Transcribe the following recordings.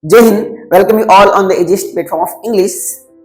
जय हिंद। Welcome you all on the एजिस्ट platform of English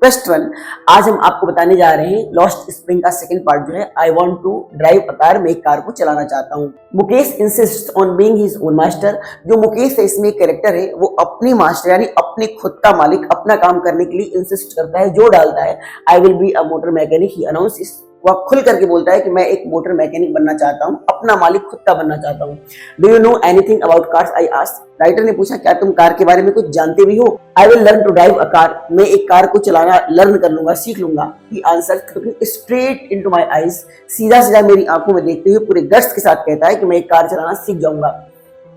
first one. आज हम आपको बताने जा रहे हैं लॉस्ट स्प्रिंग का सेकंड पार्ट जो है I want to drive a car, मैं एक कार को चलाना चाहता हूँ। Mukesh insist on being his own master. जो मुकेश है इसमें एक कैरेक्टर है, वो अपनी मास्टर यानी अपने खुद का मालिक, अपना काम करने के लिए इंसिस्ट करता है, जोर डालता है। I will be a motor mechanic he announce. वह खुल करके बोलता है कि मैं एक मोटर मैकेनिक बनना चाहता हूँ, अपना मालिक खुद का बनना चाहता हूँ। Do you know anything about cars? I asked. Writer ने पूछा क्या तुम कार के बारे में कुछ जानते भी हो? I will learn to drive a car. मैं एक कार को चलाना लर्न कर लूंगा, सीख लूंगा। He answered looking straight into my eyes. सीधा सीधा मेरी आंखों में देखते हुए पूरे गट्स के साथ कहता है कि मैं एक कार चलाना सीख जाऊंगा।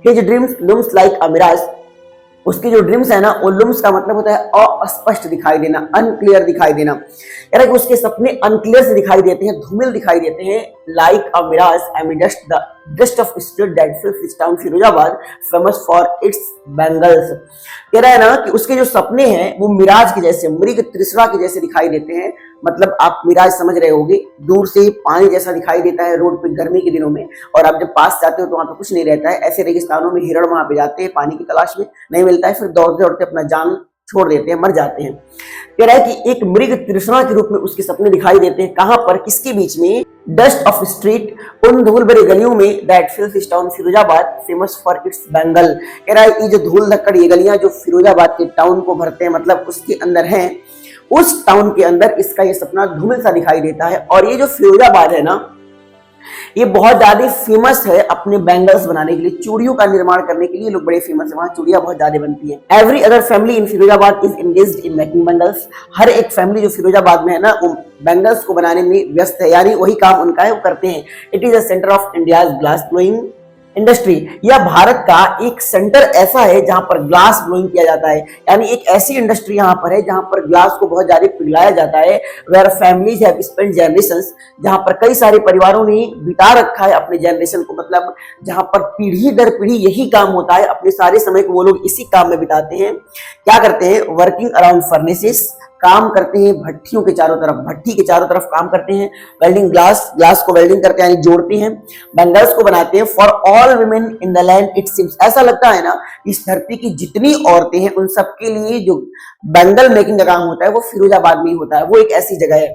His dreams looms like a mirage. उसकी जो ड्रीम्स है ना, वो लुम्स का मतलब होता है अस्पष्ट दिखाई देना, अनक्लियर दिखाई देना। यानी कि उसके सपने अनक्लियर से दिखाई देते हैं, धूमिल दिखाई देते हैं। Like a mirage amidst the dust of street that fills town Firozabad famous for its bangles. कह रहा है ना कि उसके जो सपने हैं वो मिराज के जैसे, मृग तृष्णा के जैसे दिखाई देते हैं। मतलब आप मिराज समझ रहे होंगे, दूर से ही पानी जैसा दिखाई देता है रोड पे गर्मी के दिनों में, और आप जब पास जाते हो तो वहां पे कुछ नहीं रहता है। ऐसे रेगिस्तानों में हिरण वहां पे जाते हैं पानी की तलाश में, नहीं मिलता है, फिर दौड़ते दौड़ते अपना जान छोड़ देते हैं, मर जाते हैं। कह रहा है कि एक मृग तृष्णा के रूप में उसके सपने दिखाई देते हैं। कहां पर, किसके बीच में? डस्ट ऑफ स्ट्रीट, उन धूल भरे गलियों में। That fills town Firozabad famous for its bangle. कह रहा है ये जो धूल धक्कड़ ये गलियां जो फिरोजाबाद के टाउन को भरते हैं, मतलब उसके अंदर हैं, उस टाउन के अंदर इसका ये सपना धूमिल सा दिखाई देता है। और ये जो फिरोजाबाद है ना, ये बहुत ज्यादा फेमस है अपने बैंगल्स बनाने के लिए, चूड़ियों का निर्माण करने के लिए लोग बड़े फेमस है, वहां चूड़ियां बहुत ज्यादा बनती हैं। Every other family in Firozabad is engaged in making bangles. हर एक फैमिली जो फिरोजाबाद में है ना, वो बैंगल्स को बनाने में व्यस्त है, यानी वही काम उनका है, वो करते हैं। It is a centre of India's glass blowing industry. यह भारत का एक सेंटर ऐसा है जहां पर ग्लास ब्लोइंग किया जाता है, यानी एक ऐसी इंडस्ट्री यहां पर है जहां पर ग्लास को बहुत ज्यादा पिघलाया जाता है। Where families have spent generations, जहां पर कई सारे परिवारों ने बिता रखा है अपने जनरेशन को, मतलब जहां पर पीढ़ी दर पीढ़ी यही काम होता है, अपने सारे समय को वो लोग इसी काम में बिताते हैं। क्या करते हैं? वर्किंग अराउंड फर्नेसेस, काम करते हैं भट्टियों के चारों तरफ, भट्टी के चारों तरफ काम करते हैं। वेल्डिंग ग्लास, ग्लास को वेल्डिंग करते हैं यानी जोड़ते हैं। बैंगल्स को बनाते हैं। For all women in the land it seems, ऐसा लगता है ना इस धरती की जितनी औरतें हैं उन सबके लिए जो बैंगल मेकिंग का काम होता है वो फिरोजाबाद में ही होता है, वो एक ऐसी जगह है।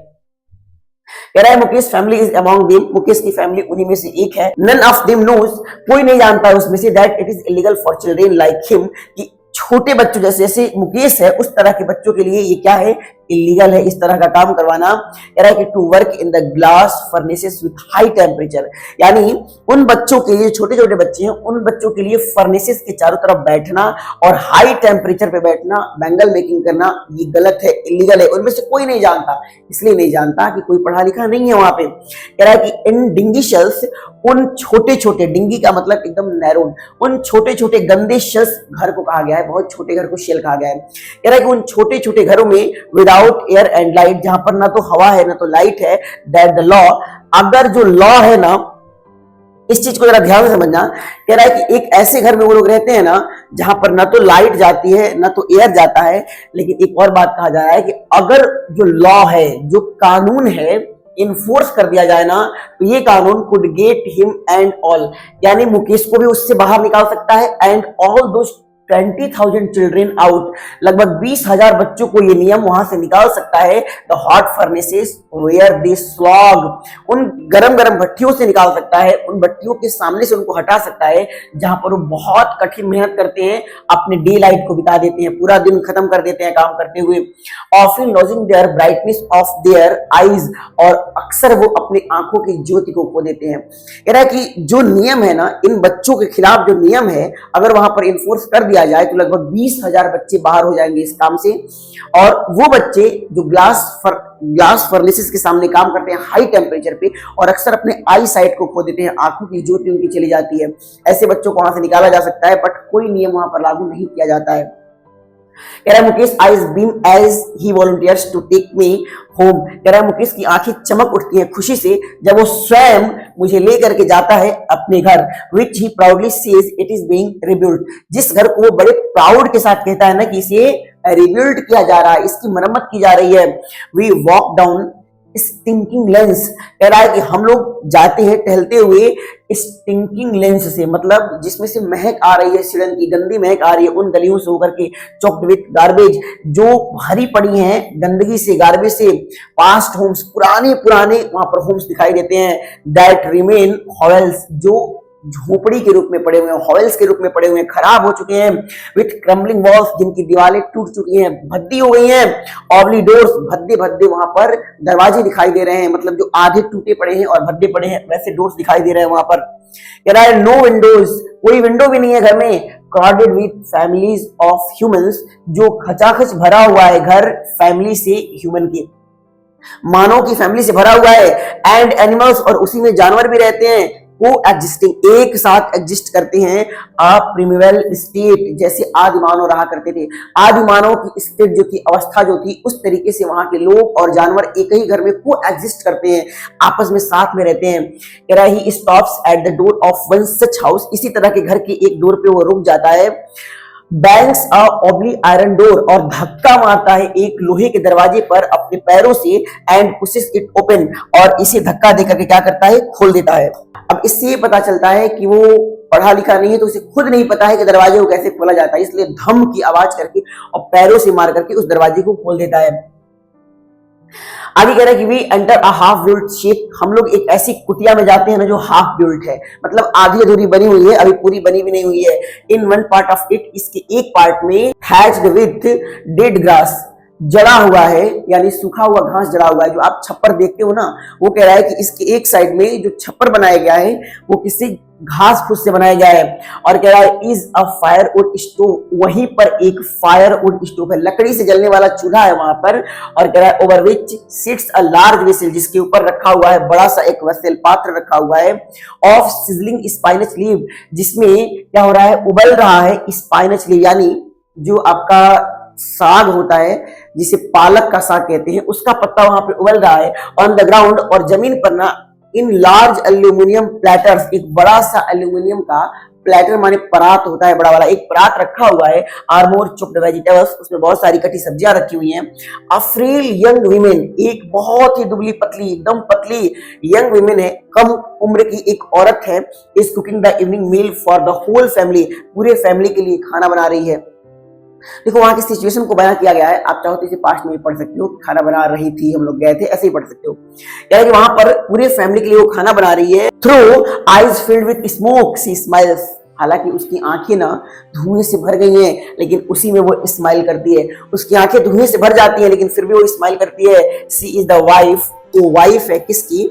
कह रहा है Mukesh family is among them, Mukesh की फैमिली उन्हीं में से एक है। नन ऑफ देम नोज, कोई नहीं जानता है उसमें से, that it is illegal for children like him, कि छोटे बच्चों जैसे जैसे मुकेश है उस तरह के बच्चों के लिए ये क्या है? इलीगल है इस तरह का काम करवाना। कह रहा है कि to work in the glass furnaces with high temperature, यानी उन बच्चों के लिए, छोटे छोटे बच्चे हैं उन बच्चों के लिए फर्नेसेस के चारों तरफ बैठना और हाई टेम्परेचर पे बैठना, बैंगल मेकिंग करना, ये गलत है, इलीगल है। उनमें से कोई नहीं जानता, इसलिए नहीं जानता कि कोई पढ़ा लिखा नहीं है वहां पे। कह रहा है कि इन डिंगी शेल्स, उन छोटे छोटे, डिंगी का मतलब एकदम नैरो, उन छोटे छोटे गंदे शेल्स घर को कहा गया है, बहुत छोटे घर को शेल कहा गया है। कह रहा है कि उन छोटे छोटे घरों में विदाउट एयर एंड लाइट, जहां पर ना तो हवा है ना तो लाइट है, दैट द लॉ, अगर जो लॉ है ना, इस चीज को जरा ध्यान से समझना। कह रहा है कि एक ऐसे घर में वो लोग रहते हैं ना जहां पर ना तो लाइट जाती है ना तो एयर जाता है, लेकिन एक और बात कहा जा रहा है कि अगर जो लॉ है, जो कानून है, इन्फोर्स कर दिया जाए ना, तो ये कानून could get him and all, यानी मुकेश को भी उससे बाहर निकाल सकता है, एंड ऑल दो 20,000 चिल्ड्रेन आउट, लगभग 20,000 बच्चों को ये नियम वहां से निकाल सकता है। The hot furnaces where they slog, उन गरम गरम भट्टियों से निकाल सकता है, उन भट्टियों के सामने से उनको हटा सकता है जहां पर वो बहुत कठिन मेहनत करते हैं, अपने डे लाइट को बिता देते हैं, पूरा दिन खत्म कर देते हैं काम करते हुए। Often losing their brightness of their eyes, और अक्सर वो अपनी आंखों की ज्योति को खो देते हैं। कह रहा है कि जो नियम है ना, इन बच्चों के खिलाफ जो नियम है, अगर वहां पर इन्फोर्स कर दिया जाए तो लगभग 20,000 बच्चे बाहर हो जाएंगे इस काम से। और वो बच्चे जो ग्लास फर्नेसेस के सामने काम करते हैं हाई टेम्परेचर पे, और अक्सर अपने आई साइट को खो देते हैं, आंखों की ज्योति उनकी चली जाती है, ऐसे बच्चों को वहां से निकाला जा सकता है, बट कोई नियम वहां पर लागू नहीं किया जाता है। कह रहा है Mukesh eyes beam as he volunteers to take me home. कह रहा है मुकेश की आंखें चमक उठती हैं खुशी से जब वो स्वयं मुझे लेकर के जाता है अपने घर, which he proudly says it is being rebuild, जिस घर को वो बड़े प्राउड के साथ कहता है ना कि इसे रिबिल्ड किया जा रहा है, इसकी मरम्मत की जा रही है। We walk down stinking lanes, कह रहा है कि हम लोग जाते हैं टहलते हुए स्टिंकिंग लेंस से, मतलब जिसमें से महक आ रही है, सिड़न की गंदी महक आ रही है, उन गलियों से होकर के, चॉक्ड विथ गार्बेज, जो भरी पड़ी हैं गंदगी से, गार्बेज से, पास्ट होम्स, पुराने पुराने वहां पर होम्स दिखाई देते हैं, दैट रिमेन हॉवेल्स, जो झोपड़ी के रूप में पड़े हुए हैं, हॉवेल्स के रूप में पड़े हुए हैं, खराब हो चुके हैं, विथ क्रम्बलिंग वॉल्स, जिनकी दीवारें टूट चुकी हैं, भद्दी हो गई हैं, ऑबली डोर्स, भद्दे भद्दे वहां पर दरवाजे दिखाई दे रहे हैं, मतलब जो आधे टूटे पड़े हैं और भद्दे पड़े हैं वैसे डोर्स दिखाई दे रहे हैं वहां पर। कह रहा है नो विंडोज, कोई विंडो भी नहीं है घर में, crowded with families of humans, जो खचाखच भरा हुआ है घर फैमिली से, ह्यूमन के मानव की फैमिली से भरा हुआ है, एंड एनिमल्स, और उसी में जानवर भी रहते हैं, को एग्जिस्टिंग, एक साथ एग्जिस्ट करते हैं, अ प्रिमिवल स्टेट, जैसे आदि मानव रहा करते थे, आदि मानव की स्टेट जो थी, अवस्था जो थी, उस तरीके से वहां के लोग और जानवर एक ही घर में को एग्जिस्ट करते हैं, आपस में साथ में रहते हैं। कह रहा है he stops at the door of one such house, इसी तरह के घर के एक डोर पे वो रुक जाता है, बैंक्स अ ऑब्लिक आयरन डोर, और धक्का मारता है एक लोहे के दरवाजे पर अपने पैरों से, एंड पुशेस इट ओपन, और इसे धक्का देकर के क्या करता है, खोल देता है। अब इससे ये पता चलता है कि वो पढ़ा लिखा नहीं है, तो उसे खुद नहीं पता है कि दरवाजे को कैसे खोला जाता है, इसलिए धम की आवाज करके और पैरों से मार करके उस दरवाजे को खोल देता है। आगे कह रहा है कि we enter a half built shape, हम लोग एक ऐसी कुटिया में जाते हैं ना जो हाफ बिल्ट है, मतलब आधी अधूरी बनी हुई है, अभी पूरी बनी भी नहीं हुई है। In one part of it, इसके एक पार्ट में, हैच्ड विथ डेड ग्रास, जड़ा हुआ है, यानी सूखा हुआ घास जड़ा हुआ है, जो आप छप्पर देखते हो ना, वो कह रहा है कि इसके एक साइड में जो छप्पर बनाया गया है वो किसी घास फूस से बनाया गया है, और कह रहा है इज अ फायरवुड स्टोव, वहीं पर एक फायरवुड स्टोव है, लकड़ी से जलने वाला चूल्हा है वहां पर, और कह रहा है over which sits a large vessel, जिसके ऊपर रखा हुआ है बड़ा सा एक वेसल, पात्र रखा हुआ है, ऑफ सिजलिंग स्पाइनच लीव, जिसमें क्या हो रहा है, उबल रहा है स्पाइनच लीव, यानी जो आपका साग होता है जिसे पालक का साग कहते हैं, उसका पत्ता वहां पे उबल रहा है ऑन द ग्राउंड, और जमीन पर ना इन लार्ज एल्यूमिनियम प्लेटर्स, एक बड़ा सा एल्यूमिनियम का प्लेटर माने परात होता है, बड़ा वाला एक परात रखा हुआ है, आर मोर चॉप्ड वेजिटेबल्स, उसमें बहुत सारी कटी सब्जियां रखी हुई हैं, अ फ्रेल यंग वीमेन, एक बहुत ही दुबली पतली, एकदम पतली यंग वीमेन है, कम उम्र की एक औरत है, is cooking the evening meal for the whole family, पूरे फैमिली के लिए खाना बना रही है। देखो वहां की सिचुएशन को बयान किया गया है, आप चाहो तो इसे पास्ट में भी पढ़ सकते हो, खाना बना रही थी, हम लोग गए थे, ऐसे ही पढ़ सकते हो। यानी कि वहां पर पूरे फैमिली के लिए वो खाना बना रही है, through eyes filled with smoke she smiles, हालांकि उसकी आंखें ना धुएं से भर गई हैं, लेकिन उसी में वो स्माइल करती है, उसकी आंखें धुएं से भर जाती हैं, लेकिन फिर भी वो स्माइल करती है। सी इज द वाइफ, वो वाइफ है किसकी,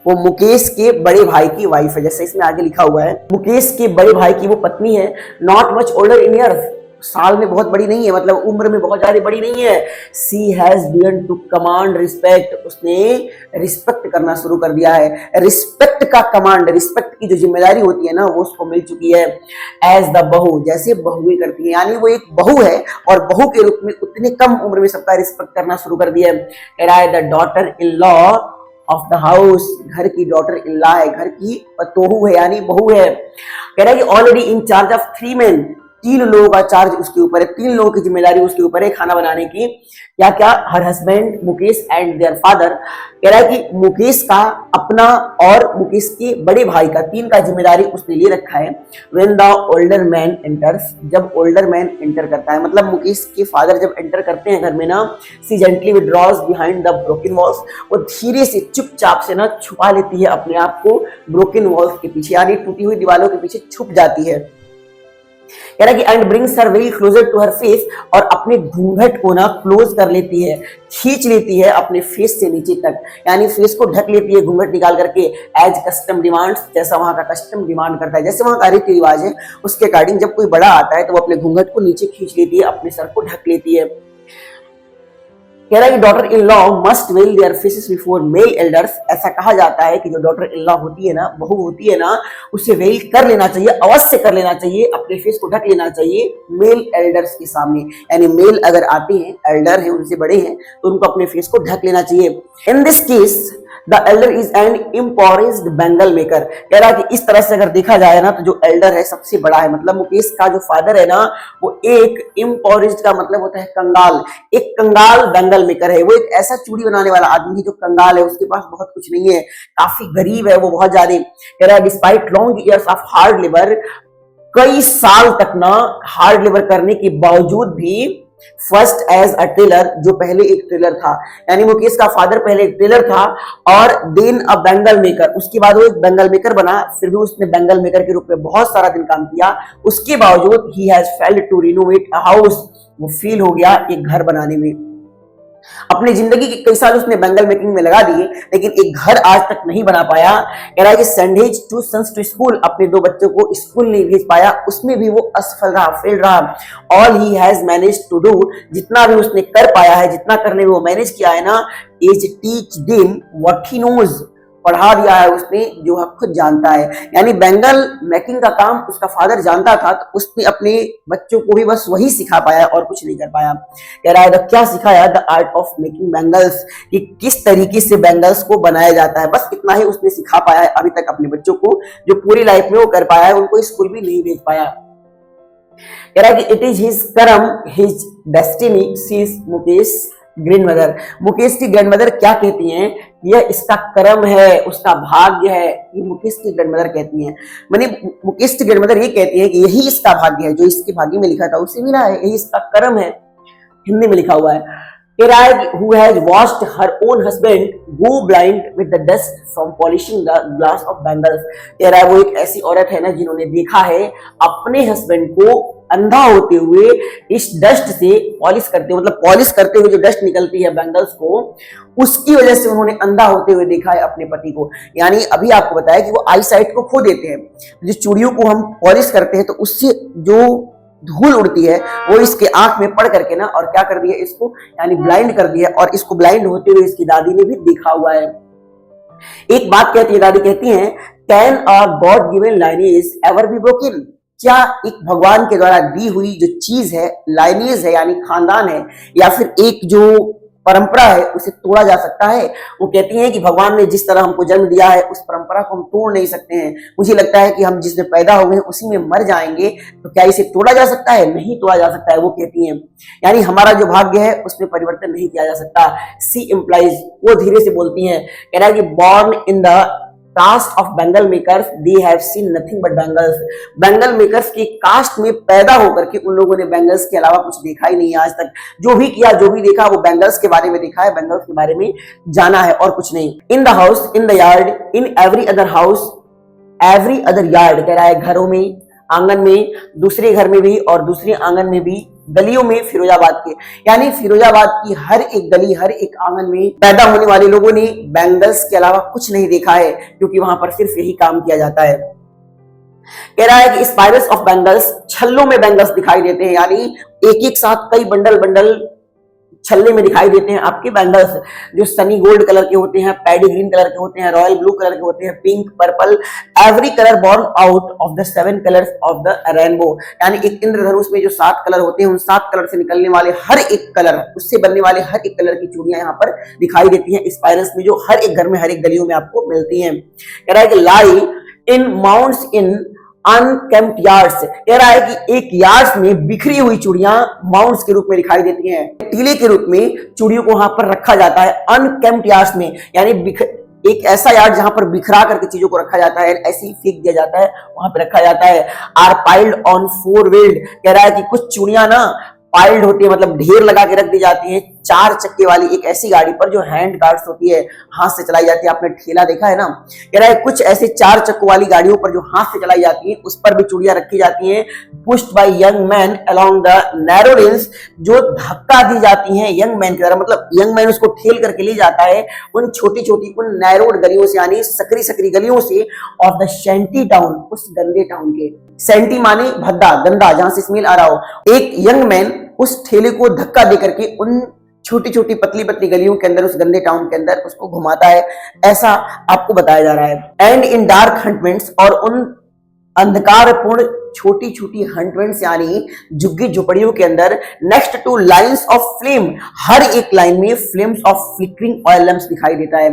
वो मुकेश के बड़े भाई की वाइफ है, जैसे इसमें आगे लिखा हुआ है, मुकेश के बड़े भाई की वो पत्नी है, not much older in years, साल में बहुत बड़ी नहीं है, मतलब उम्र में बहुत ज्यादा बड़ी नहीं है। She has begun to command respect, उसने रिस्पेक्ट करना शुरू कर दिया है, रिस्पेक्ट का कमांड, रिस्पेक्ट की जो जिम्मेदारी होती है ना वो उसको मिल चुकी है। एज द बहू, जैसे बहुएं करती है, यानी वो एक बहू है और बहू के रूप में उतने कम उम्र में सबका रिस्पेक्ट करना शुरू कर दिया है। The daughter in law of the house, घर की डॉटर इन लॉ है, घर की पतोहू है, यानी बहू है। कह रहा है कि already in charge of 3 men, 3 लोगों का चार्ज उसके ऊपर है, 3 लोगों की जिम्मेदारी उसके ऊपर है खाना बनाने की। क्या क्या, her husband, Mukesh and their father. कह रहा है कि मुकेश का अपना और मुकेश के बड़े भाई का, 3 का जिम्मेदारी उसने ले रखा है। When the older man enters, जब ओल्डर मैन एंटर करता है, मतलब मुकेश के फादर जब एंटर करते हैं घर में ना, she gently withdraws behind the broken walls, वो धीरे से चुपचाप से ना छुपा लेती है अपने आप को ब्रोकन वॉल्स के पीछे, यानी टूटी हुई दीवारों के पीछे छुप जाती है। कह रहा है कि and brings her veil closer to her face, और अपने घूंघट को ना क्लोज कर लेती है, खींच लेती है अपने फेस से नीचे तक, यानी फेस को ढक लेती है घूंघट निकाल करके, एज कस्टम डिमांड्स, जैसा वहां का कस्टम डिमांड करता है, जैसे वहां का रीति रिवाज है उसके अकॉर्डिंग जब कोई बड़ा आता है तो वो अपने घूंघट को नीचे खींच लेती है, अपने सर को ढक लेती है। कह रहा है कि daughter in law must veil their faces before male elders, ऐसा कहा जाता है कि जो डॉटर इन लॉ होती है ना, बहू होती है ना, उसे वेल कर लेना चाहिए, अवश्य कर लेना चाहिए, अपने फेस को ढक लेना चाहिए मेल एल्डर्स के सामने, यानी मेल अगर आते हैं, एल्डर हैं, उनसे बड़े हैं, तो उनको अपने फेस को ढक लेना चाहिए। In this case the elder is an impoverished bangle maker. कह रहा है कि इस तरह से अगर देखा जाए ना तो जो एल्डर है सबसे बड़ा है, मतलब मुकेश का जो फादर है ना वो एक इम्पोरिज्ड का मतलब होता है कंगाल, एक कंगाल बेंगल मेकर है। वो एक ऐसा चूड़ी बनाने वाला आदमी जो कंगाल है, उसके पास बहुत कुछ नहीं है, काफी गरीब है वो बहुत ज्यादा। कह रहा है despite long years of hard labour, कई साल तक ना हार्ड लेबर करने के बावजूद भी फर्स्ट एज अ टेलर, जो पहले एक टेलर था, यानी मुकेश का फादर पहले एक टेलर था और देन अ बेंगल मेकर, उसके बाद वो एक बेंगल मेकर बना, फिर भी उसने बेंगल मेकर के रूप में बहुत सारा दिन काम किया। उसके बावजूद he has failed to renovate a house, वो फील हो गया एक घर बनाने में। अपनी जिंदगी के कई साल उसने बेंगल मेकिंग में लगा दिए लेकिन एक घर आज तक नहीं बना पाया। कह रहा है कि send his two sons to school, अपने 2 बच्चों को स्कूल नहीं भेज पाया, उसमें भी वो असफल रहा, फेल रहा। All he has manage to do, जितना भी उसने कर पाया है, जितना करने में वो मैनेज किया है ना, is teach them what he knows, पढ़ा दिया है उसने जो वह खुद जानता है। यानी बेंगल मेकिंग का काम उसका फादर जानता था तो उसने अपने बच्चों को भी बस वही सिखा पाया और कुछ नहीं कर पाया। कह रहा है क्या सिखाया, the art of making bangles, कि किस तरीके से बैंगल्स को बनाया जाता है, बस इतना ही उसने सिखा पाया है अभी तक अपने बच्चों को, जो पूरी लाइफ में वो कर पाया है, उनको स्कूल भी नहीं भेज पाया। कह रहा है कि it is his karma his destiny, she is Mukesh grandmother. Mukesh की ग्रैंडमदर क्या कहती हैं, यह इसका कर्म है, उसका भाग्य है, ये मुकेश की ग्रैंडमदर कहती हैं। माने मुकेश की ग्रैंडमदर ये कहती है कि यही इसका भाग्य है, जो इसके भाग्य में लिखा था उसे मिला है, यही इसका कर्म है, हिंदी में लिखा हुआ है। who has watched her own husband go blind with the dust from polishing the glass of bangles। कह रहा है वो एक ऐसी औरत है ना जिन्होंने देखा है अपने हस्बैंड को अंधा होते हुए इस डस्ट से पॉलिश करते हुए, मतलब पॉलिश करते हुए जो डस्ट निकलती है बैंगल्स को, उसकी वजह से उन्होंने अंधा होते हुए देखा है अपने पति को। यानी अभी आपको बताया कि वो आई साइट को खो देते हैं, जो चूड़ियों को हम पॉलिश करते हैं तो उससे जो धूल उड़ती है वो इसके आंख में पड़ करके ना और क्या कर दिया इसको, यानी ब्लाइंड कर दिया, और इसको ब्लाइंड होते हुए इसकी दादी ने भी देखा हुआ है। एक बात कहती है, दादी कहती हैं, can a God given lineage ever be broken, क्या एक भगवान के द्वारा दी हुई जो चीज है, लाइनेज है यानी खानदान है, या फिर एक जो परंपरा है उसे तोड़ा जा सकता है। वो कहती हैं कि भगवान ने जिस तरह हमको जन्म दिया है उस परंपरा को हम तोड़ नहीं सकते हैं। मुझे लगता है कि हम जिसमें पैदा हुए हैं उसी में मर जाएंगे, तो क्या इसे तोड़ा जा सकता है? नहीं तोड़ा जा सकता है, वो कहती हैं। यानी हमारा जो भाग्य है उसमें परिवर्तन नहीं किया जा सकता। सी इम्प्लाइज, वो धीरे से बोलती हैं, कह रहा है कि born in the caste of bangle makers they have seen nothing but bangles. Bangle makers की कास्ट में पैदा होकर के उन लोगों ने बैंगल्स के अलावा कुछ देखा ही नहीं आज तक। जो भी किया, जो भी देखा, वो बैंगल्स के बारे में देखा है, बैंगल्स के बारे में जाना है और कुछ नहीं। In the house, in the yard, in every other house, every other yard, कह रहा है घरों में, आंगन में, दूसरे घर में भी और दूसरे आंगन में भी, गलियों में फिरोजाबाद के, यानी फिरोजाबाद की हर एक गली, हर एक आंगन में पैदा होने वाले लोगों ने बैंगल्स के अलावा कुछ नहीं देखा है, क्योंकि वहां पर सिर्फ यही काम किया जाता है। कह रहा है कि स्पाइरल्स ऑफ बैंगल्स, छल्लों में बैंगल्स दिखाई देते हैं, यानी एक एक साथ कई बंडल बंडल छल्ले में दिखाई देते हैं आपके बैंगल्स, जो सनी गोल्ड कलर के होते हैं, पैडी ग्रीन कलर के होते हैं, रॉयल ब्लू कलर के होते हैं, pink, purple, every colour born out of the 7 colours of the rainbow. यानी एक इंद्रधनुष में जो 7 कलर होते हैं, उन 7 कलर से निकलने वाले हर एक कलर, उससे बनने वाले हर एक कलर की चूड़ियां यहाँ पर दिखाई देती हैं स्पाइरल्स में, जो हर एक घर में, हर एक गलियों में आपको मिलती हैं। कह रहा है कि लाई इन माउंट्स इन अनकेम्प्ट यार्ड्स, कह रहा है कि एक यार्ड्स में बिखरी हुई चूड़ियां माउंट्स के रूप में दिखाई देती हैं, टीले के रूप में चूड़ियों को वहां पर रखा जाता है अनकेम्प्ट यार्ड्स में, यानी एक ऐसा यार्ड जहां पर बिखरा करके चीजों को रखा जाता है, ऐसे ही फेंक दिया जाता है, वहां पर रखा जाता है। आर पाइल्ड ऑन 4 व्हील्ड, कह रहा है कि कुछ चूड़ियां ना पाइल्ड होती है, मतलब ढेर लगा के रख दी जाती है 4 चक्के वाली एक ऐसी गाड़ी पर जो हैंड गार्ड्स होती है, हाथ से चलाई जाती है। आपने ठेला देखा है ना, कह रहा है कुछ ऐसे 4 चक्कों वाली गाड़ियों पर जो हाथ से चलाई जाती है, उस पर भी चूड़ियां रखी जाती हैं। Pushed by young man along the narrow lanes, जो धक्का दी जाती हैं यंग मैन की तरह, मतलब यंग मैन उसको ठेल करके ले जाता है उन छोटी छोटी, उन नैरोड गलियों से, यानी सकरी सकरी गलियों से, ऑफ द शैंटी टाउन, उस गंदे टाउन के। सैंटी माने भद्दा, गंदा, जहां से स्मेल आ रहा हो। एक यंग मैन उस ठेले को धक्का दे करके उन छोटी छोटी पतली पतली गलियों के अंदर, उस गंदे टाउन के अंदर उसको घुमाता है, ऐसा आपको बताया जा रहा है। एंड इन डार्क हंटमेंट्स, और उन अंधकारपूर्ण छोटी छोटी हंटवेंट्स यानी झुग्गी झोपड़ियों के अंदर next to lines of flame, हर एक लाइन में flames of flickering oil lamps दिखाई देता है।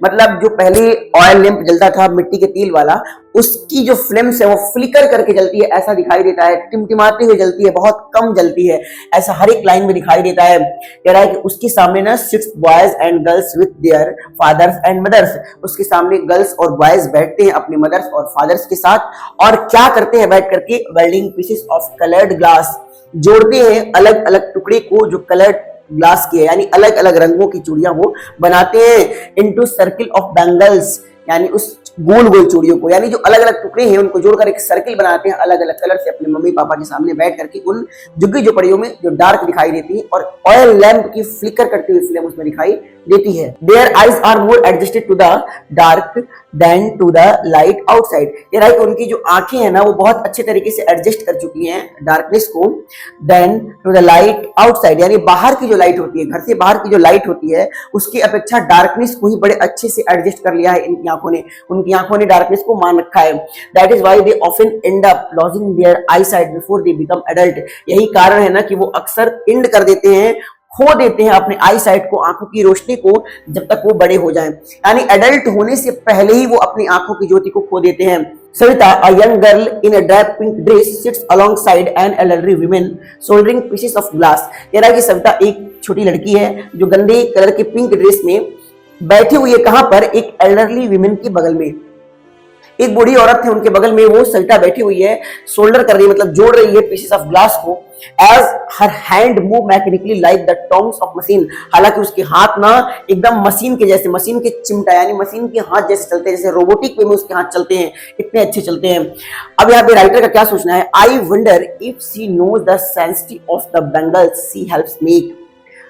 मतलब जो पहले ऑयल लैंप जलता था मिट्टी के तेल वाला, उसकी जो फ्लेम्स है वो फ्लिकर करके जलती है, ऐसा दिखाई देता है। टिमटिमाते हुए जलती है, बहुत कम जलती है, ऐसा हर एक लाइन में दिखाई देता है। कह रहा है कि उसके सामने ना 6 boys and girls with their fathers and mothers, उसके सामने गर्ल्स और बॉयज बैठते हैं अपने मदर्स और फादर्स के साथ, और क्या करते हैं बैठ करके, welding pieces of coloured glass, जोड़ते हैं अलग अलग टुकड़े को जो कलर्ड ग्लास की है, यानी अलग अलग रंगों की चूड़ियां वो बनाते हैं। इनटू सर्किल ऑफ बैंगल्स, यानी उस गोल गोल चूड़ियों को, यानी जो अलग अलग टुकड़े हैं उनको जोड़कर एक सर्किल बनाते हैं अलग अलग कलर से अपने मम्मी पापा के सामने बैठ करके, उन झुग्गी झोपड़ियों में जो डार्क दिखाई देती है, और ऑयल लैंप की फ्लिकर करती हुई फ्लेम उसमें दिखाई देती है। Their eyes are more adjusted to the dark than to the light outside, ये राइट, उनकी जो आंखें हैं ना वो बहुत अच्छे तरीके से एडजस्ट कर चुकी हैं डार्कनेस को, than to the light outside, यानी बाहर की जो लाइट होती है, घर से बाहर की जो लाइट होती है उसकी अपेक्षा डार्कनेस को ही बड़े अच्छे से एडजस्ट कर लिया है इनकी आंखों ने, उनकी आंखों ने डार्कनेस को मान रखा है। That is why they often end up losing their eyesight before they become adult, यही कारण है ना कि वो अक्सर एंड कर देते हैं, खो देते हैं अपने आई साइट को, आंखों की रोशनी को, जब तक वो बड़े हो जाएं, यानी एडल्ट होने से पहले ही वो अपनी आंखों की ज्योति को खो देते हैं। Savita, a young girl in a drab pink dress, sits alongside an elderly woman soldering pieces of glass, कह रहा है कि सविता एक छोटी लड़की है जो गंदे कलर के पिंक ड्रेस में बैठी हुई है, कहां पर, एक एल्डरली विमेन के बगल में, एक बूढ़ी औरत है उनके बगल में, वो सविता बैठी हुई है, सोल्डर कर रही है, मतलब जोड़ रही है पीसेस ऑफ ग्लास को, as her hand move mechanically like the tongs of machine, हालांकि उसके हाथ ना एकदम मशीन के जैसे, मशीन के चिमटा यानी मशीन के हाथ जैसे चलते हैं, जैसे रोबोटिक वे में उसके हाथ चलते हैं, इतने अच्छे चलते हैं। अब यहाँ पे राइटर का क्या सोचना है, I wonder if she knows the sensitivity of the bangles she helps make,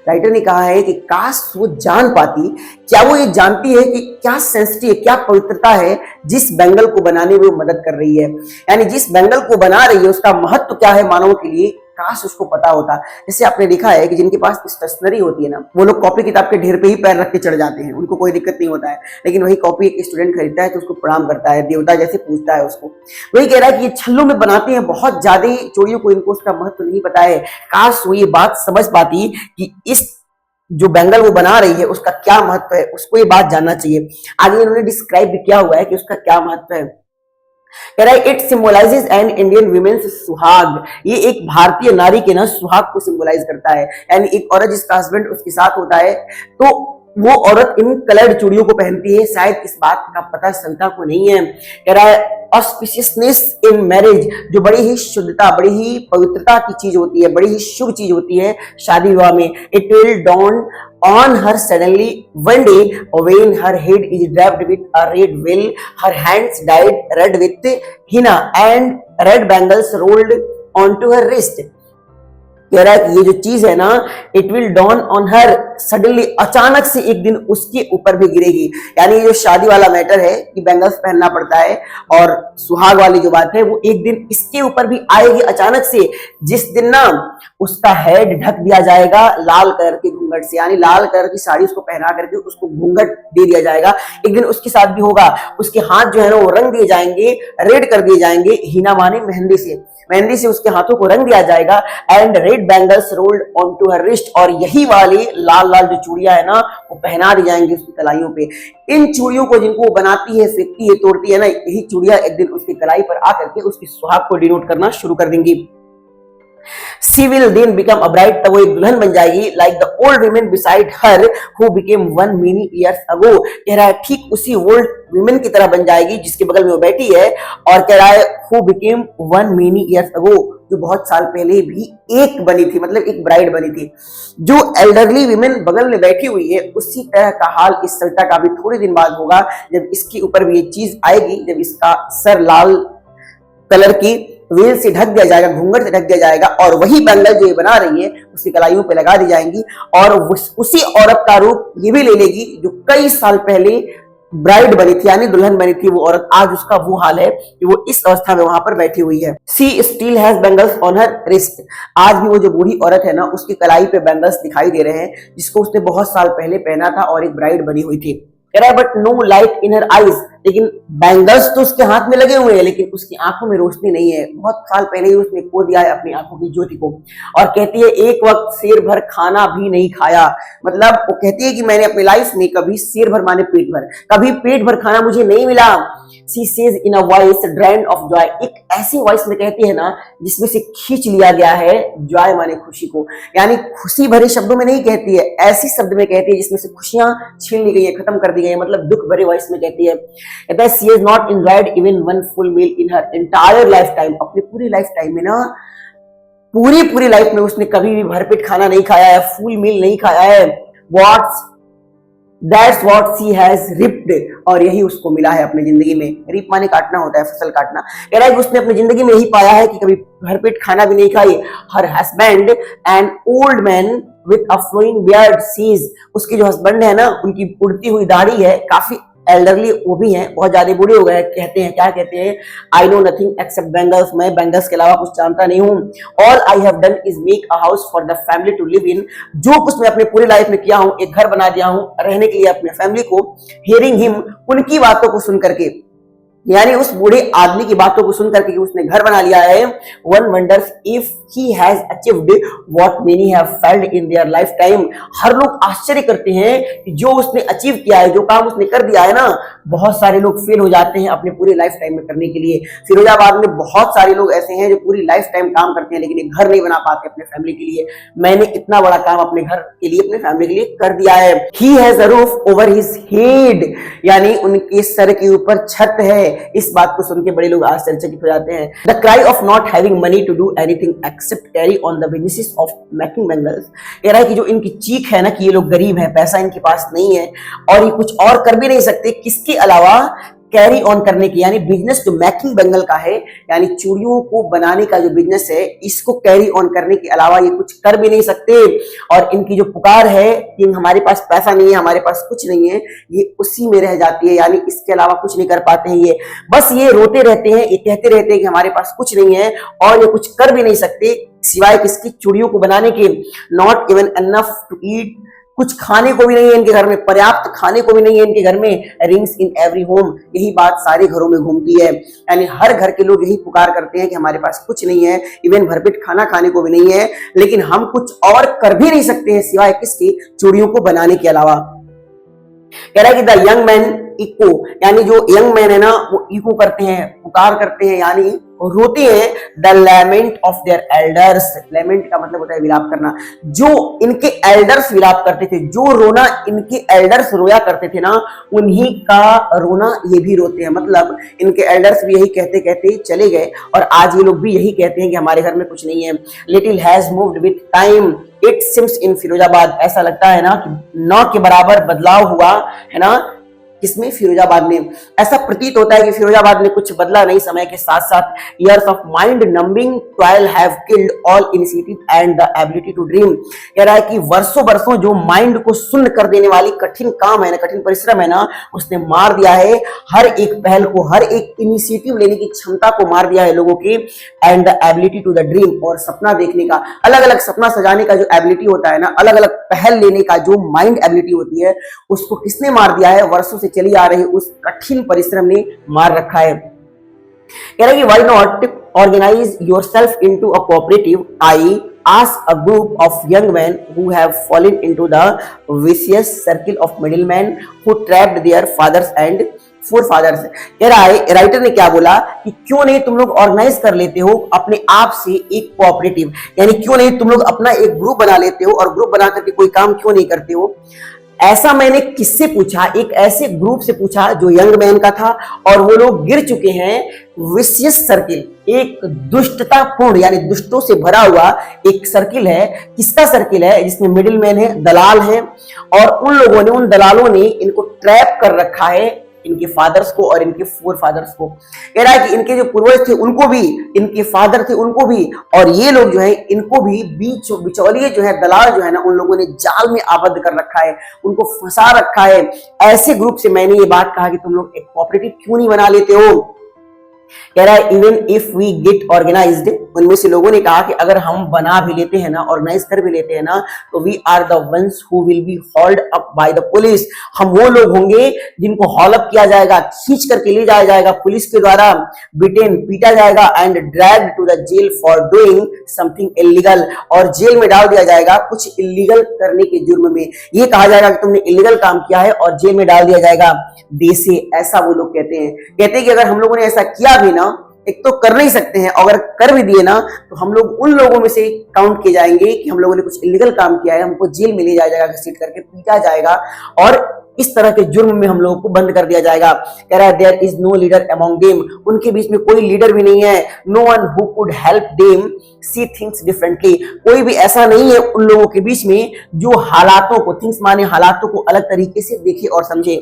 writer ने कहा है कि काश वो जान पाती, क्या वो ये जानती है कि क्या सेंसिटिव है, क्या पवित्रता है जिस बैंगल को बनाने में वो मदद कर रही है, यानी जिस बैंगल को बना रही है उसका महत्व क्या है मानव के लिए, काश उसको पता होता। जैसे आपने देखा है कि जिनके पास स्टेशनरी होती है ना, वो लोग कॉपी किताब के ढेर पे ही पैर रख के चढ़ जाते हैं, उनको कोई दिक्कत नहीं होता है, लेकिन वही कॉपी एक स्टूडेंट खरीदता है तो उसको प्रणाम करता है, देवता जैसे पूजता है उसको। वही कह रहा है कि ये छल्लों में बनाते हैं बहुत ज्यादा चोरियों को, इनको उसका महत्व नहीं पता है, काश वो ये बात समझ पाती कि इस जो बैंगल वो बना रही है उसका क्या महत्व है, उसको ये बात जानना चाहिए। आगे इन्होंने डिस्क्राइब भी किया हुआ है कि उसका क्या महत्व है, कह रहा है it symbolizes an Indian woman's suhag, ये एक भारतीय नारी के ना सुहाग को सिंबलाइज करता है, यानी एक औरत जिसका हस्बैंड उसके साथ होता है तो वो औरत इन कलर्ड चूड़ियों को पहनती है, शायद इस बात का पता सविता को नहीं है। कह रहा है ऑस्पिशियसनेस इन मैरिज, जो बड़ी ही शुद्धता, बड़ी ही पवित्रता की चीज होती है, बड़ी ही शुभ चीज होती है शादी विवाह में, it will dawn on her suddenly one day when her head is draped with a red veil, her hands dyed red with henna and red bangles rolled onto her wrist, कह रहा है कि ये जो चीज है ना, it will dawn on her suddenly, अचानक से एक दिन उसके ऊपर भी गिरेगी, यानी ये जो शादी वाला मैटर है कि बैंगल्स पहनना पड़ता है और सुहाग वाली जो बात है वो एक दिन इसके ऊपर भी आएगी अचानक से, जिस दिन ना उसका हेड ढक दिया जाएगा लाल कलर के घूंघट से, यानी लाल कलर की साड़ी उसको पहना करके उसको घूंघट दे दिया जाएगा। एक दिन उसके साथ भी होगा, उसके हाथ जो है ना वो रंग दिए जाएंगे, रेड कर दिए जाएंगे, हीना माने मेहंदी से, मेहंदी से उसके हाथों को रंग दिया जाएगा, and red bangles rolled on to her wrist, और यही वाली लाल लाल जो चूड़ियां है ना वो पहना दी जाएंगी उसकी कलाइयों पे। इन चूड़ियों को जिनको वो बनाती है, फेंकती है, तोड़ती है ना, यही चूड़ियां एक दिन उसकी कलाई पर आकर के उसकी सुहाग को डिनोट करना शुरू कर देंगी। She will then become a bride, तब वो एक दुल्हन बन जाएगी, like the old women beside her who became one many years ago, कह रहा है ठीक उसी old women की तरह बन जाएगी जिसके बगल में वो बैठी है, और कह रहा है who became one many years ago, जो बहुत साल पहले भी एक बनी थी, मतलब एक ब्राइड बनी थी। जो एल्डरली विमेन बगल में बैठी हुई है उसी तरह का हाल इस सविता का भी थोड़े दिन बाद होगा, जब इसके ऊपर भी ये चीज आएगी, जब इसका सर लाल कलर की वेल से ढक दिया जाएगा, घूंघट से ढक दिया जाएगा, और वही बैंगल जो ये बना रही है उसकी कलाइयों पे लगा दी जाएंगी, और उसी औरत का रूप ये भी ले लेगी जो कई साल पहले ब्राइड बनी थी, यानी दुल्हन बनी थी वो औरत। आज उसका वो हाल है कि वो इस अवस्था में वहां पर बैठी हुई है। She still has bangles on her wrist, आज भी वो जो बूढ़ी औरत है ना उसकी कलाई पे बैंगल्स दिखाई दे रहे हैं जिसको उसने बहुत साल पहले पहना था और एक ब्राइड बनी हुई थी। कह रहा है but no light in her eyes, लेकिन बैंगल्स तो उसके हाथ में लगे हुए हैं लेकिन उसकी आंखों में रोशनी नहीं है। बहुत साल पहले ही उसने खो दिया है अपनी आंखों की ज्योति को। और कहती है एक वक्त शेर भर खाना भी नहीं खाया, मतलब वो कहती है कि मैंने अपनी लाइफ में कभी शेर भर माने पेट भर, कभी पेट भर खाना मुझे नहीं मिला। She says in a voice drained of joy, एक ऐसी वॉइस में कहती है ना जिसमें से खींच लिया गया है जॉय माने खुशी को, यानी खुशी भरे शब्दों में नहीं कहती है, ऐसी शब्द में कहती है जिसमें से खुशियां छीन ली गई है, खत्म कर दी गई है, मतलब दुख भरे वॉइस में कहती है। कहता है she has not enjoyed even one full meal in her entire lifetime, अपनी पूरी लाइफ टाइम में ना, पूरी लाइफ में उसने कभी भी भरपेट खाना नहीं खाया है, फुल मील नहीं खाया है। That's what she has reaped, और यही उसको मिला है अपनी जिंदगी में। रीप माने काटना होता है, फसल काटना। कह रहा है कि उसने अपनी जिंदगी में यही पाया है कि कभी भरपेट खाना भी नहीं खाई। Her husband an old man with a flowing beard sees, उसके जो हस्बैंड है ना उनकी उड़ती हुई दाढ़ी है, काफी एल्डरली वो भी हैं, बहुत ज्यादा बूढ़े हो गए। कहते हैं क्या कहते हैं, I know nothing except bangles, मैं बैंगल्स के अलावा कुछ जानता नहीं हूँ। All I have done is make a house for the family to live in, जो कुछ मैं अपनी पूरी लाइफ में किया हूँ एक घर बना दिया हूँ रहने के लिए अपने फैमिली को। हियरिंग हिम, उनकी बातों को सुन करके, यानी उस बूढ़े आदमी की बातों को सुन करके उसने घर बना लिया है। One wonders if he has achieved what many have failed in their life time, हर लोग आश्चर्य करते हैं कि जो उसने अचीव किया है, जो काम उसने कर दिया है ना, बहुत सारे लोग फेल हो जाते हैं अपने पूरी लाइफ टाइम में करने के लिए। फिरोजाबाद में बहुत सारे लोग ऐसे हैं जो पूरी लाइफ टाइम काम करते हैं लेकिन एक घर नहीं बना पाते अपने फैमिली के लिए। मैंने इतना बड़ा काम अपने घर के लिए, अपने फैमिली के लिए कर दिया है। He has a roof over his head, यानी उनके सर के ऊपर छत है। इस बात को सुन के बड़े लोग आश्चर्यचकित हो जाते हैं। The cry of not having money to do anything except carry on the business of making bangles, कह रहा है कि जो इनकी चीख है ना कि ये लोग गरीब हैं, पैसा इनके पास नहीं है और ये कुछ और कर भी नहीं सकते किसके अलावा, कैरी ऑन करने की, यानी बिजनेस जो मैकिंग बैंगल का है, यानी चूड़ियों को बनाने का जो बिजनेस है, इसको कैरी ऑन करने के अलावा ये कुछ कर भी नहीं सकते। और इनकी जो पुकार है कि हमारे पास पैसा नहीं है, हमारे पास कुछ नहीं है, ये उसी में रह जाती है, यानी इसके अलावा कुछ नहीं कर पाते हैं। ये बस ये रोते रहते हैं, ये कहते रहते हैं कि हमारे पास कुछ नहीं है और ये कुछ कर भी नहीं सकते सिवाय किसकी, चूड़ियों को बनाने के। Not even enough to eat, कुछ खाने को भी नहीं है इनके घर में, पर्याप्त खाने को भी नहीं है इनके घर में। रिंग्स इन एवरी होम, यही बात सारे घरों में घूमती है, यानी हर घर के लोग यही पुकार करते हैं कि हमारे पास कुछ नहीं है, इवन भरपेट खाना खाने को भी नहीं है, लेकिन हम कुछ और कर भी नहीं सकते हैं सिवाय किसकी, चूड़ियों को बनाने के अलावा। कह रहा है कि द यंग मैन इको, यानी जो यंग मैन है ना वो इको करते हैं, पुकार करते हैं, यानी रोते हैं। The lament of their elders, lament का मतलब होता है विलाप करना, जो इनके एल्डर्स विलाप करते थे, जो रोना इनके एल्डर्स रोया करते थे ना, उन्हीं का रोना ये भी रोते हैं। मतलब इनके एल्डर्स भी यही कहते कहते चले गए और आज ये लोग भी यही कहते हैं कि हमारे घर में कुछ नहीं है। Little has moved with time it seems in Firozabad, ऐसा लगता है ना कि नौ के बराबर बदलाव हुआ है ना किसमें, फिरोजाबाद में। ऐसा प्रतीत होता है कि फिरोजाबाद में कुछ बदला नहीं समय के साथ साथ। Years of mind numbing toil have killed all initiative and the ability to dream, कह रहा है कि वर्षों वर्षों जो माइंड को सुन्न कर देने वाली कठिन काम है ना, कठिन परिश्रम है ना, उसने मार दिया है हर एक पहल को, हर एक इनिशिएटिव लेने की क्षमता को मार दिया है लोगों की। And the ability to the dream, और सपना देखने का, अलग अलग सपना सजाने का जो एबिलिटी होता है ना, अलग अलग पहल लेने का जो माइंड एबिलिटी होती है, उसको किसने मार दिया है, वर्षों से चली आ रही उस कठिन परिश्रम ने मार रखा है। कह रहा है कि why not organize yourself into a cooperative, I ask a group of young men who have fallen into the vicious circle of middlemen who trapped their fathers and forefathers। कह रहा है राइटर ने क्या बोला कि क्यों नहीं तुम लोग ऑर्गेनाइज कर लेते हो अपने आप से एक कोऑपरेटिव, यानी क्यों नहीं तुम लोग अपना एक ग्रुप बना लेते हो और ग्रुप बना करके कोई काम क्यों नहीं करते हो। ऐसा मैंने किससे पूछा, एक ऐसे ग्रुप से पूछा जो यंग मैन का था और वो लोग गिर चुके हैं विशियस सर्किल, एक दुष्टतापूर्ण यानी दुष्टों से भरा हुआ एक सर्किल है। किसका सर्किल है, जिसमें मिडिल मैन है, दलाल है, और उन लोगों ने, उन दलालों ने इनको ट्रैप कर रखा है, इनके फादर्स को और इनके फोर फादर्स को। कह रहा है कि इनके जो पूर्वज थे उनको भी, इनके फादर थे उनको भी, और ये लोग जो है इनको भी बीच बिचौलिए जो है, दलाल जो है ना, उन लोगों ने जाल में आबद्ध कर रखा है, उनको फंसा रखा है। ऐसे ग्रुप से मैंने ये बात कहा कि तुम लोग एक कोऑपरेटिव क्यों नहीं बना लेते हो। कह रहा है even if we get organized उनमें से लोगों ने कहा कि अगर हम बना भी लेते हैं ना, ऑर्गेनाइज कर भी लेते हैं ना, तो we are the ones who will be hauled up by the police. हम वो लोग होंगे जिनको हॉल अप किया जाएगा, खींच करके ले जाया जाएगा पुलिस के द्वारा, बिटेन पीटा जाएगा, and dragged to the jail for doing something illegal, और जेल में डाल दिया जाएगा कुछ इलीगल करने के जुर्म में। ये कहा जाएगा कि तुमने इलीगल काम किया है और जेल में डाल दिया जाएगा देसे, ऐसा वो लोग कहते हैं। कहते हैं कि अगर हम लोगों ने ऐसा किया भी ना, एक तो कर नहीं सकते हैं, अगर कर भी दिए ना तो हम लोग उन लोगों में से काउंट किए जाएंगे कि हम लोगों ने कुछ इलीगल काम किया है, हमको जेल में ले जाया जाएगा, घसीट करके पीटा जाएगा और इस तरह के जुर्म में हम लोगों को बंद कर दिया जाएगा। कह रहा है there is no leader among them, उनके बीच में कोई लीडर भी नहीं है। No one who could help them see things differently, कोई भी ऐसा नहीं है उन लोगों के बीच में जो हालातों को, थिंग्स माने हालातों को अलग तरीके से देखे और समझे।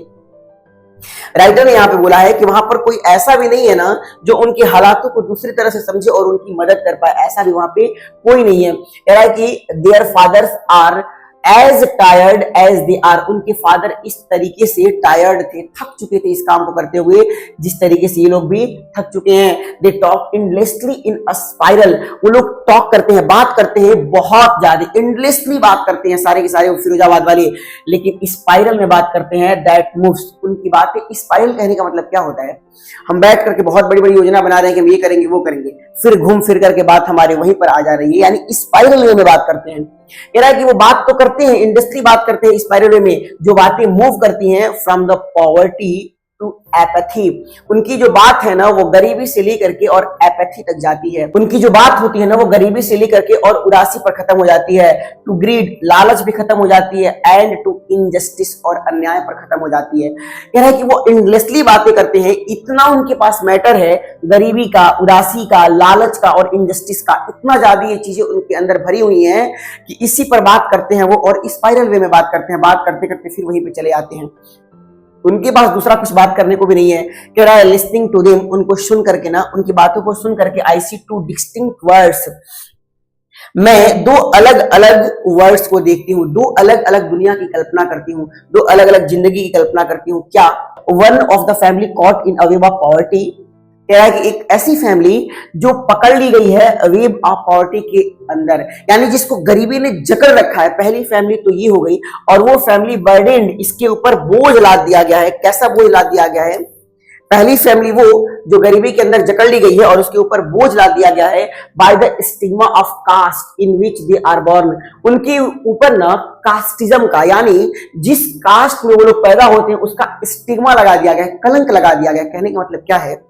राइटर ने यहाँ पे बोला है कि वहां पर कोई ऐसा भी नहीं है ना जो उनके हालातों को दूसरी तरह से समझे और उनकी मदद कर पाए, ऐसा भी वहां पे कोई नहीं है। कह रहा है कि their fathers are as tired as they are, उनके फादर इस तरीके से टायर्ड थे, थक चुके थे इस काम को करते हुए जिस तरीके से ये लोग भी थक चुके हैं। They talk endlessly in a spiral, वो लोग टॉक करते हैं, बात करते हैं बहुत ज्यादा, एंडलेसली बात करते हैं सारे के सारे फिरोजाबाद वाले, लेकिन स्पाइरल में बात करते हैं दैट मूव्स, उनकी बातें। स्पाइरल कहने का मतलब क्या होता है, हम बैठ करके बहुत बड़ी बड़ी योजना बना रहे हैं कि हम ये करेंगे वो करेंगे, फिर घूम फिर करके बात हमारे वहीं पर आ जा रही है, यानी स्पाइरल वे में बात करते हैं। कह रहा है कि वो बात तो करते हैं, इंडस्ट्री बात करते हैं स्पाइरल वे में, जो बातें मूव करती हैं from the poverty to apathy, उनकी जो बात है ना वो गरीबी से लेकर के और एपैथी तक जाती है। उनकी जो बात होती है ना वो गरीबी से लेकर के और उदासी पर खत्म हो जाती है, टू ग्रीड, लालच भी खत्म हो जाती है, एंड टू इनजस्टिस, और अन्याय पर खत्म हो जाती है। कह रहा है कि वो इंडलेसली बातें करते हैं, इतना उनके पास मैटर है गरीबी का, उदासी का, लालच का और इनजस्टिस का, इतना ज्यादा ये चीजें उनके अंदर भरी हुई हैं कि इसी पर बात करते हैं वो, और स्पाइरल वे में बात करते हैं, बात करते करते फिर वहीं पे चले आते हैं। उनके पास दूसरा कुछ बात करने को भी नहीं है। कह रहा है लिस्निंग टू देम, उनको सुन करके ना, उनकी बातों को सुन करके, आई सी टू डिस्टिंक्ट वर्ड्स, मैं दो अलग अलग वर्ड्स को देखती हूँ, दो अलग अलग दुनिया की कल्पना करती हूँ, दो अलग अलग जिंदगी की कल्पना करती हूँ। क्या? One of the family caught in a web of poverty, कह रहा है कि एक ऐसी फैमिली जो पकड़ ली गई है वेब ऑफ पॉवर्टी के अंदर, यानी जिसको गरीबी ने जकड़ रखा है। पहली फैमिली तो ये हो गई, और वो फैमिली बर्डेन्ड, इसके ऊपर बोझ लाद दिया गया है। कैसा बोझ लाद दिया गया है? पहली फैमिली वो जो गरीबी के अंदर जकड़ ली गई है और उसके ऊपर बोझ ला दिया गया है by the stigma of caste in which they are born, उनके ऊपर ना कास्टिज्म का, यानी जिस कास्ट में वो लोग पैदा होते हैं उसका स्टिग्मा लगा दिया गया है, कलंक लगा दिया गया। कहने का मतलब क्या है,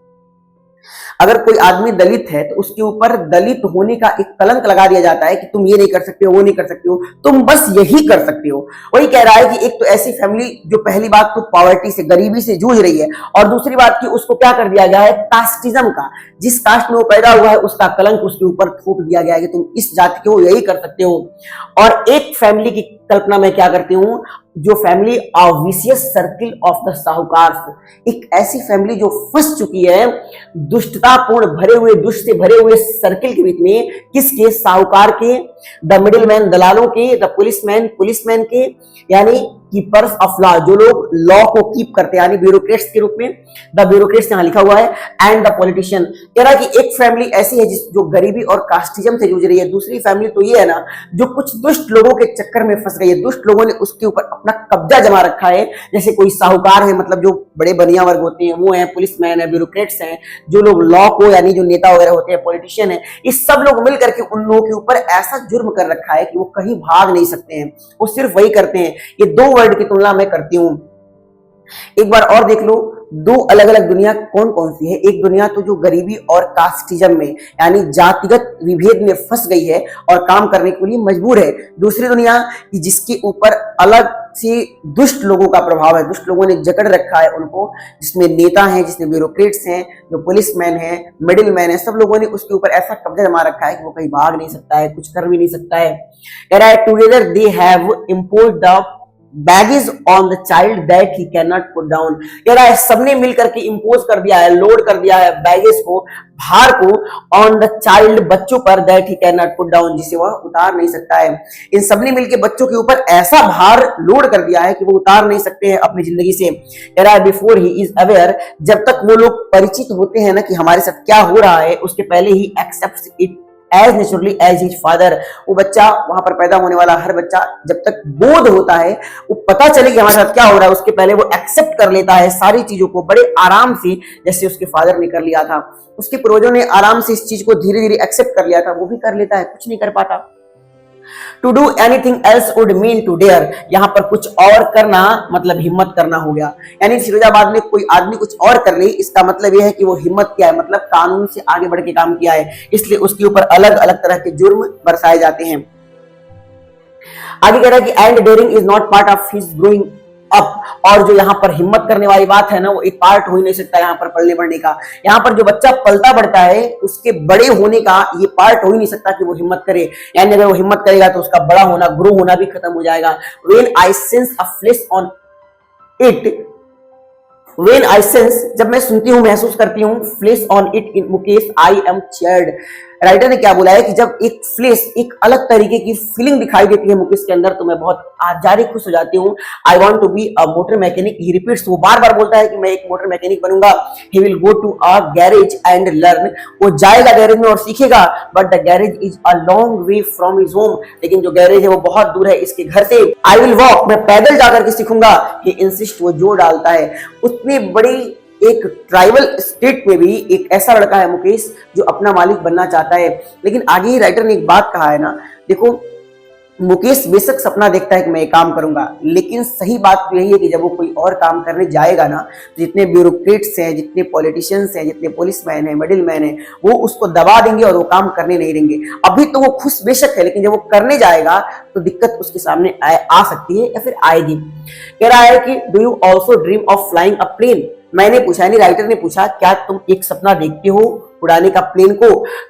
अगर कोई आदमी दलित है तो उसके ऊपर दलित होने का एक कलंक लगा दिया जाता है कि तुम ये नहीं कर सकते हो, वो नहीं कर सकते हो, तुम बस यही कर सकते हो। वही कह रहा है कि एक तो ऐसी फैमिली जो पहली बात तो पॉवर्टी से, गरीबी से जूझ रही है, और दूसरी बात कि उसको क्या कर दिया गया है, कास्टिज्म का, जिस कास्ट में वो पैदा हुआ है उसका कलंक उसके ऊपर थोप दिया गया है कि तुम इस जाति के हो, यही कर सकते हो। और एक फैमिली की कल्पना मैं क्या करती हूँ, जो family vicious circle of the साहूकार, एक ऐसी फैमिली जो फंस चुकी है दुष्टतापूर्ण भरे हुए, दुष्ट से भरे हुए सर्किल के बीच में, किसके? साहूकार के, द मिडिल मैन दलालों के, द पुलिसमैन के, यानी कीपर्स ऑफ लॉ, जो लोग लॉ को कीप करते हैं, यानी ब्यूरोक्रेट्स के रूप में, द ब्यूरोक्रेट्स यहां लिखा हुआ है, एंड द पॉलिटिशियन। कह रहा है कि एक फैमिली ऐसी है जो गरीबी और कास्टिज्म से जूझ रही है, दूसरी फैमिली तो ये है ना जो कुछ दुष्ट लोगों के चक्कर में फंस गई है, दुष्ट लोगों ने उसके ऊपर अपना कब्जा जमा रखा है। जैसे कोई साहूकार है, मतलब जो बड़े बनिया वर्ग होते हैं वो है, पुलिसमैन है, ब्यूरोक्रेट्स हैं, जो लोग लॉ को, यानी जो नेता वगैरह होते हैं, पॉलिटिशियन है, ये सब लोग मिलकर के उन लोगों के ऊपर ऐसा जुर्म कर रखा है कि वो कहीं भाग नहीं सकते हैं, वो सिर्फ वही करते हैं। ये दो वर्ड की तुलना मैं करती हूं, एक बार और देख लो, दो अलग अलग दुनिया कौन कौन सी है। एक दुनिया तो जो गरीबी और कास्टिज्म में, यानी जातिगत विभेद में फंस गई है और काम करने के लिए मजबूर है। दूसरी दुनिया कि जिसके ऊपर अलग से दुष्ट लोगों का प्रभाव है, दुष्ट लोगों ने जकड़ रखा है उनको, जिसमें नेता हैं, जिसमें ब्यूरोक्रेट्स हैं, जो पुलिसमैन हैं, मिडिल मैन है, सब लोगों ने उसके ऊपर ऐसा कब्जा जमा रखा है कि वो कहीं भाग नहीं सकता है, कुछ कर भी नहीं सकता है। कह रहा है together they have imposed the baggage on the child that he can not put down. कह रहा है सबने मिलकर के इंपोज कर दिया है, लोड कर दिया है बैगेज को, भार को, ऑन द चाइल्ड, बच्चों पर, that he can not put down, जिसे वह उतार नहीं सकता है। इन सबने मिलकर बच्चों के ऊपर ऐसा भार लोड कर दिया है कि वो उतार नहीं सकते हैं अपनी जिंदगी से। कह रहा है बिफोर ही इज अवेयर, जब तक वो लोग परिचित होते हैं ना कि हमारे साथ क्या हो रहा है, उसके पहले ही accept it as naturally as his father. वो बच्चा, वहां पर पैदा होने वाला हर बच्चा जब तक बोध होता है, वो पता चले कि हमारे साथ क्या हो रहा है, उसके पहले वो एक्सेप्ट कर लेता है सारी चीजों को बड़े आराम से, जैसे उसके फादर ने कर लिया था। उसके पूर्वजों ने आराम से इस चीज को धीरे धीरे एक्सेप्ट कर लिया था, वो भी कर लेता है, कुछ नहीं कर पाता। To do anything else would mean to dare, यहां पर कुछ और करना मतलब हिम्मत करना हो गया। यानी फिरोजाबाद में कोई आदमी कुछ और कर ले, इसका मतलब यह है कि वो हिम्मत किया है, मतलब कानून से आगे बढ़ के काम किया है, इसलिए उसके ऊपर अलग अलग तरह के जुर्म बरसाए जाते हैं। आगे कह रहा है कि and daring is not part of his growing up, और जो यहाँ पर हिम्मत करने वाली बात है ना, वो एक पार्ट हो ही नहीं सकता यहाँ पर पढ़ने बढ़ने का। यहाँ पर जो बच्चा पलता बढ़ता है उसके बड़े होने का ये पार्ट हो ही नहीं सकता कि वो हिम्मत करे। यानी अगर वो हिम्मत करेगा तो उसका बड़ा होना, ग्रो होना भी खत्म हो जाएगा। When I sense a flash on it, When I sense, जब मैं सुनती हूँ, महसूस करती हूँ, flash on it in Mukesh I am cheered. Writer ने क्या बोला है कि जब एक फ्लेश, एक अलग तरीके की फीलिंग दिखाई देती है मुकेश के अंदर, तो मैं बहुत आजारी खुश हो जाती हूँ। I want to be a motor mechanic, he repeats, वो बार बार बोलता है कि मैं एक मोटर मैकेनिक बनूंगा। He will go to a garage and learn, वो जाएगा गैरेज में और सीखेगा। But the garage is a long way from his home, लेकिन जो गैरेज है वो बहुत दूर है इसके घर से। आई विल वॉक, मैं पैदल जाकर के सीखूंगा। ही इंसिस्ट, वो जोर डालता है। उतनी बड़ी एक ट्राइबल स्टेट में भी एक ऐसा लड़का है मुकेश जो अपना मालिक बनना चाहता है। लेकिन आगे ही राइटर ने एक बात कहा है ना, देखो मुकेश बेशक सपना देखता है कि मैं ये काम करूंगा, लेकिन सही बात तो यही है कि जब वो कोई और काम करने जाएगा ना, जितने ब्यूरोक्रेट्स हैं, जितने पॉलिटिशियंस हैं, जितने पुलिसमैन हैं, मिडिल मैन हैं, वो उसको दबा देंगे और वो काम करने नहीं देंगे। अभी तो वो खुश बेशक है, लेकिन जब वो करने जाएगा तो दिक्कत उसके सामने आ सकती है या फिर आएगी। कह रहा है कि do you also dream of flying a plane, मैंने पूछा, यानी राइटर ने पूछा, क्या तुम एक सपना देखते हो उड़ाने का प्लेन को।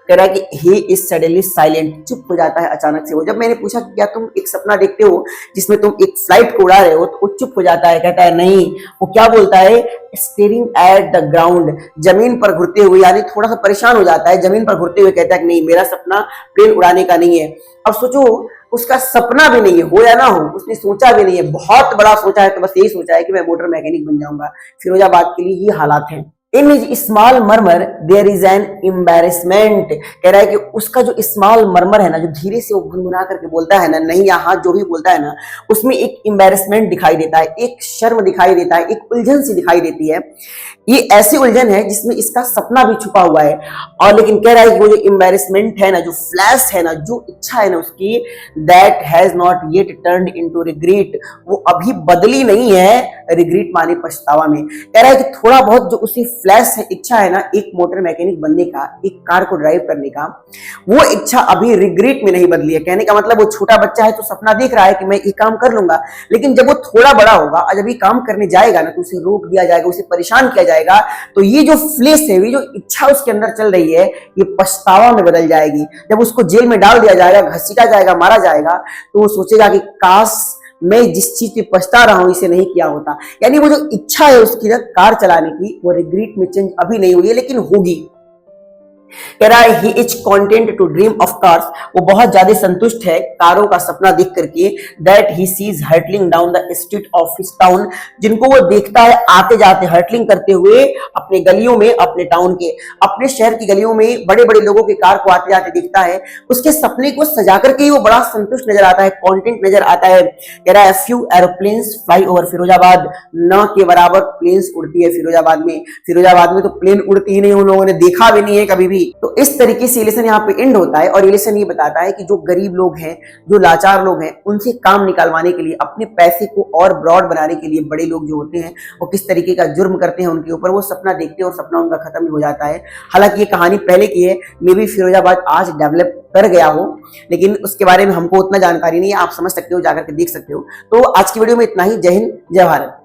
कह रहा है कि ही इज सडनली साइलेंट, चुप हो जाता है अचानक से वो। जब मैंने पूछा कि क्या तुम एक सपना देखते हो जिसमें तुम एक फ्लाइट को उड़ा रहे हो, तो वो चुप हो जाता है, कहता है नहीं। वो क्या बोलता है, स्टेरिंग एट द ग्राउंड, जमीन पर घुरते हुए, यानी थोड़ा सा परेशान हो जाता है, जमीन पर घुरते हुए कहता है कि नहीं, मेरा सपना प्लेन उड़ाने का नहीं है। अब सोचो, उसका सपना भी नहीं है, हो या ना हो, उसने सोचा भी नहीं है, बहुत बड़ा सोचा है, तो बस यही सोचा है कि मैं मोटर मैकेनिक बन जाऊंगा। फिरोजाबाद के लिए ये हालात हैं। In his small murmur there is an embarrassment, कह रहा है कि उसका जो स्मॉल मर्मर है ना, जो धीरे से वो गुनगुना करके बोलता है ना, नहीं यहाँ जो भी बोलता है ना, उसमें एक एम्बैरेसमेंट दिखाई देता है, एक शर्म दिखाई देता है, एक उलझन सी दिखाई देती है। ये ऐसी उलझन है जिसमें इसका सपना भी छुपा हुआ है। और लेकिन कह रहा है कि वो जो एम्बैरेसमेंट है ना, जो फ्लैश है ना, जो इच्छा है ना उसकी, that has not yet turned into regret, वो अभी बदली नहीं है रिग्रेट माने पछतावा में। कह रहा है कि थोड़ा बहुत जो उसी फ्लैश है, इच्छा है ना एक मोटर मैकेनिक बनने का, एक कार को ड्राइव करने का, वो इच्छा अभी रिग्रेट में नहीं बदली है। कहने का मतलब वो छोटा बच्चा है तो सपना देख रहा है कि मैं ये काम कर लूंगा, लेकिन जब वो थोड़ा बड़ा होगा और जब ये काम करने जाएगा ना, तो उसे रोक दिया जाएगा, उसे परेशान किया जाएगा, तो ये जो फ्लैश है, ये जो इच्छा उसके अंदर चल रही है, ये पछतावा में बदल जाएगी। जब उसको जेल में डाल दिया जाएगा, घसीटा जाएगा, मारा जाएगा, तो वो सोचेगा कि काश मैं जिस चीज पे पछता रहा हूं इसे नहीं किया होता। यानी वो जो इच्छा है उसकी ना कार चलाने की, वो रिग्रेट में चेंज अभी नहीं हुई है, लेकिन होगी। कह रहा है he is content to dream of cars, वो बहुत ज्यादा संतुष्ट है कारों का सपना देख करके। That he sees hurtling down the street of his town, जिनको वो देखता है आते जाते हर्टलिंग करते हुए अपने गलियों में, अपने टाउन के, अपने शहर की गलियों में बड़े बड़े लोगों के कार को आते जाते दिखता है। उसके सपने को सजा करके ही वो बड़ा संतुष्ट नजर आता है, कॉन्टेंट नजर आता है। कह रहा है few aeroplanes fly over Firozabad, न के बराबर प्लेन्स उड़ती है फिरोजाबाद में। फिरोजाबाद में तो प्लेन उड़ती ही नहीं, उन लोगों ने देखा भी नहीं है कभी भी। तो इस तरीके से लेसन यहाँ पे एंड होता है, और ये लेसन ये बताता है कि जो गरीब लोग हैं, जो लाचार लोग हैं, उनसे काम निकालवाने के लिए, अपने पैसे को और ब्रॉड बनाने के लिए बड़े लोग जो होते हैं वो किस तरीके का जुर्म करते हैं उनके ऊपर, वो सपना देखते हैं और सपना उनका खत्म हो जाता है। हालांकि ये कहानी पहले की है, मे बी फिरोजाबाद आज डेवलप कर गया हो, लेकिन उसके बारे में हमको उतना जानकारी नहीं है, आप समझ सकते हो, जाकर के देख सकते हो। तो आज की वीडियो में इतना ही। जय हिंद, जय भारत।